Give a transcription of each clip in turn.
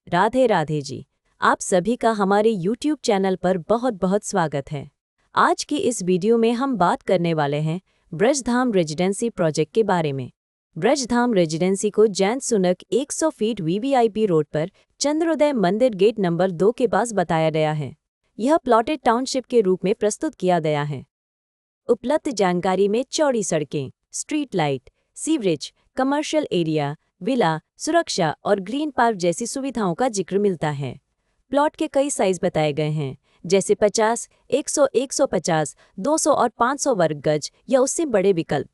राधे राधे जी। आप सभी का हमारे YouTube चैनल पर बहुत बहुत स्वागत है। आज की इस वीडियो में हम बात करने वाले हैं ब्रजधाम रेजिडेंसी प्रोजेक्ट के बारे में। ब्रजधाम रेजिडेंसी को Jain Sunak 100 feet VVIP road पर चंद्रोदय मंदिर गेट नंबर 2 के पास बताया गया है। यह प्लॉटेड टाउनशिप के रूप में प्रस्तुत किया गया है। उपलब्ध जानकारी में चौड़ी सड़कें, street light, sewerage, commercial area, villa, सुरक्षा और ग्रीन पार्क जैसी सुविधाओं का जिक्र मिलता है। प्लॉट के कई साइज बताए गए हैं, जैसे 50, 100, 150, 200 और 500 वर्ग गज या उससे बड़े विकल्प।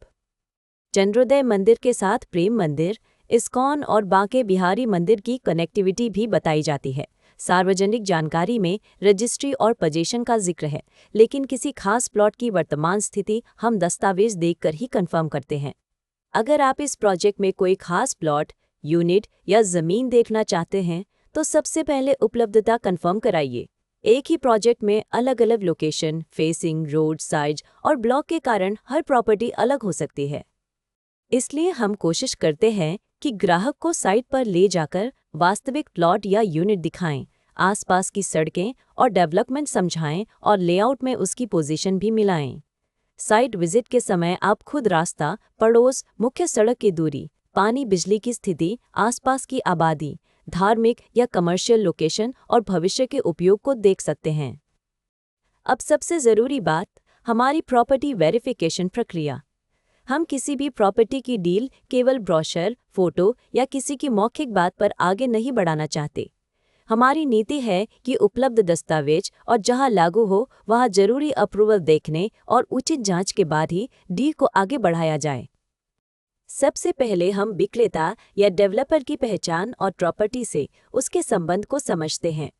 चंद्रोदय मंदिर के साथ प्रेम मंदिर, इस्कॉन और बांके बिहारी मंदिर की कनेक्टिविटी भी बताई जाती है। सार्वजनिक जानकारी में रजिस्ट्री और पोजीशन का जिक्र है, लेकिन किसी खास प्लॉट की वर्तमान स्थिति हम दस्तावेज देखकर ही कंफर्म करते हैं। अगर आप इस प्रोजेक्ट में कोई खास प्लॉट, यूनिट या जमीन देखना चाहते हैं तो सबसे पहले उपलब्धता कंफर्म कराइए। एक ही प्रोजेक्ट में अलग अलग लोकेशन, फेसिंग, रोड साइज और ब्लॉक के कारण हर प्रॉपर्टी अलग हो सकती है। इसलिए हम कोशिश करते हैं कि ग्राहक को साइट पर ले जाकर वास्तविक प्लॉट या यूनिट दिखाएं, आसपास की सड़कें और डेवलपमेंट समझाएं और लेआउट में उसकी पोजीशन भी मिलाएं। साइट विजिट के समय आप खुद रास्ता, पड़ोस, मुख्य सड़क की दूरी, पानी बिजली की स्थिति, आसपास की आबादी, धार्मिक या कमर्शियल लोकेशन और भविष्य के उपयोग को देख सकते हैं। अब सबसे ज़रूरी बात, हमारी प्रॉपर्टी वेरिफिकेशन प्रक्रिया। हम किसी भी प्रॉपर्टी की डील केवल ब्रोशर, फोटो या किसी की मौखिक बात पर आगे नहीं बढ़ाना चाहते। हमारी नीति है कि उपलब्ध दस्तावेज और जहां लागू हो वहां जरूरी अप्रूवल देखने और उचित जांच के बाद ही डील को आगे बढ़ाया जाए। सबसे पहले हम विक्रेता या डेवलपर की पहचान और प्रॉपर्टी से उसके संबंध को समझते हैं।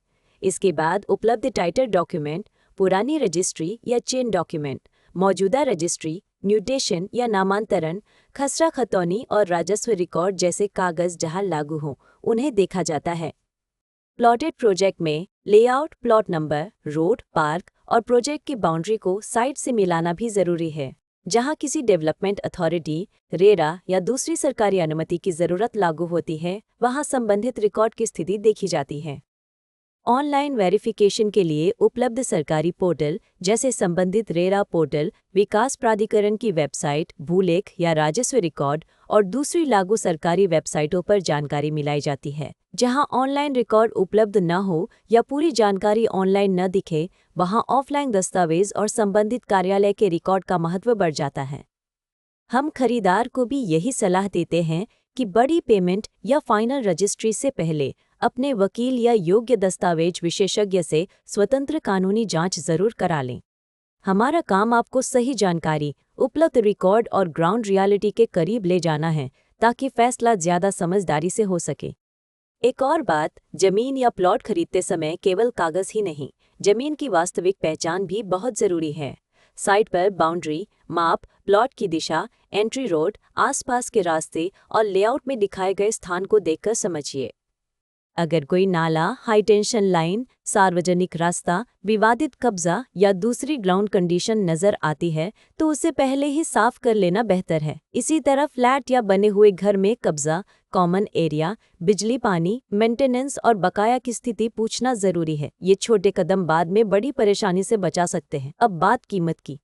इसके बाद उपलब्ध टाइटल डॉक्यूमेंट, पुरानी रजिस्ट्री या चेन डॉक्यूमेंट, मौजूदा रजिस्ट्री, म्यूटेशन या नामांतरण, खसरा खतौनी और राजस्व रिकॉर्ड जैसे कागज जहां लागू हों उन्हें देखा जाता है। प्लॉटेड प्रोजेक्ट में layout, plot number, road, park और प्रोजेक्ट की बाउंड्री को साइट से मिलाना भी जरूरी है। जहां किसी डेवलपमेंट अथॉरिटी, रेरा या दूसरी सरकारी अनुमति की जरूरत लागू होती है, वहां संबंधित रिकॉर्ड की स्थिति देखी जाती है। ऑनलाइन वेरिफिकेशन के लिए उपलब्ध सरकारी पोर्टल जैसे संबंधित रेरा पोर्टल, विकास प्राधिकरण की वेबसाइट, भूलेख या राजस्व रिकॉर्ड और दूसरी लागू सरकारी वेबसाइटों पर जानकारी मिलाई जाती है। जहां ऑनलाइन रिकॉर्ड उपलब्ध न हो या पूरी जानकारी ऑनलाइन न दिखे, वहां ऑफलाइन दस्तावेज और संबंधित कार्यालय के रिकॉर्ड का महत्व बढ़ जाता है। हम खरीदार को भी यही सलाह देते हैं कि बड़ी पेमेंट या फाइनल रजिस्ट्री से पहले अपने वकील या योग्य दस्तावेज विशेषज्ञ से स्वतंत्र कानूनी जांच जरूर करा लें। हमारा काम आपको सही जानकारी, उपलब्ध रिकॉर्ड और ग्राउंड रियलिटी के करीब ले जाना है ताकि फैसला ज्यादा समझदारी से हो सके। एक और बात, जमीन या प्लॉट खरीदते समय केवल कागज ही नहीं, जमीन की वास्तविक पहचान भी बहुत जरूरी है। साइट पर बाउंड्री, माप, प्लॉट की दिशा, एंट्री रोड, आसपास के रास्ते और लेआउट में दिखाए गए स्थान को देखकर समझिए। अगर कोई नाला, हाई टेंशन लाइन, सार्वजनिक रास्ता, विवादित कब्जा या दूसरी ग्राउंड कंडीशन नजर आती है तो उसे पहले ही साफ कर लेना बेहतर है। इसी तरह फ्लैट या बने हुए घर में कब्जा, कॉमन एरिया, बिजली पानी, मेंटेनेंस और बकाया की स्थिति पूछना जरूरी है। ये छोटे कदम बाद में बड़ी परेशानी से बचा सकते हैं। अब बात कीमत की।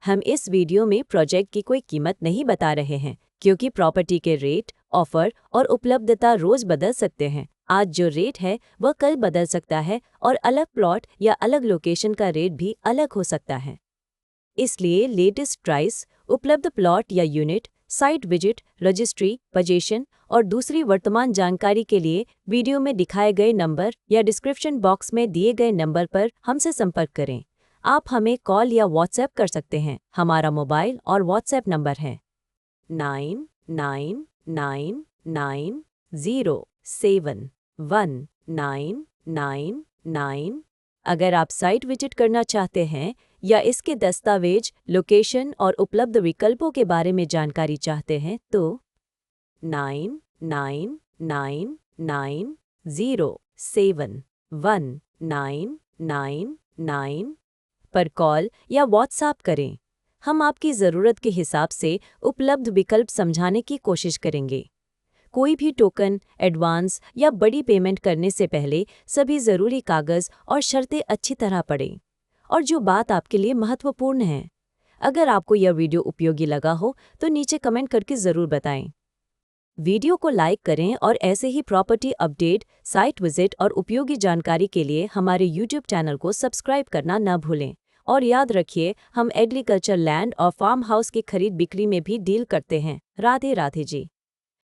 हम इस वीडियो में प्रोजेक्ट की कोई कीमत नहीं बता रहे हैं, क्योंकि प्रॉपर्टी के रेट, ऑफर और उपलब्धता रोज बदल सकते हैं। आज जो रेट है वह कल बदल सकता है और अलग प्लॉट या अलग लोकेशन का रेट भी अलग हो सकता है। इसलिए लेटेस्ट प्राइस, उपलब्ध प्लॉट या unit, site visit, registry, position और दूसरी वर्तमान जानकारी के लिए वीडियो में दिखाए गए नंबर या डिस्क्रिप्शन बॉक्स में दिए गए नंबर पर हमसे संपर्क करें। आप हमें कॉल या व्हाट्सएप कर सकते हैं। हमारा मोबाइल और व्हाट्सएप नंबर है 9999071999। अगर आप साइट विजिट करना चाहते हैं या इसके दस्तावेज, लोकेशन और उपलब्ध विकल्पों के बारे में जानकारी चाहते हैं तो 9999071999 पर कॉल या व्हाट्सएप करें। हम आपकी ज़रूरत के हिसाब से उपलब्ध विकल्प समझाने की कोशिश करेंगे। कोई भी टोकन, एडवांस या बड़ी पेमेंट करने से पहले सभी ज़रूरी कागज़ और शर्तें अच्छी तरह पढ़ें। और जो बात आपके लिए महत्वपूर्ण है, अगर आपको यह वीडियो उपयोगी लगा हो तो नीचे कमेंट करके ज़रूर बताएं। वीडियो को लाइक करें और ऐसे ही प्रॉपर्टी अपडेट, साइट विजिट और उपयोगी जानकारी के लिए हमारे YouTube चैनल को सब्सक्राइब करना न भूलें। और याद रखिए, हम एग्रीकल्चर लैंड और फार्म हाउस की खरीद बिक्री में भी डील करते हैं। राधे राधे जी।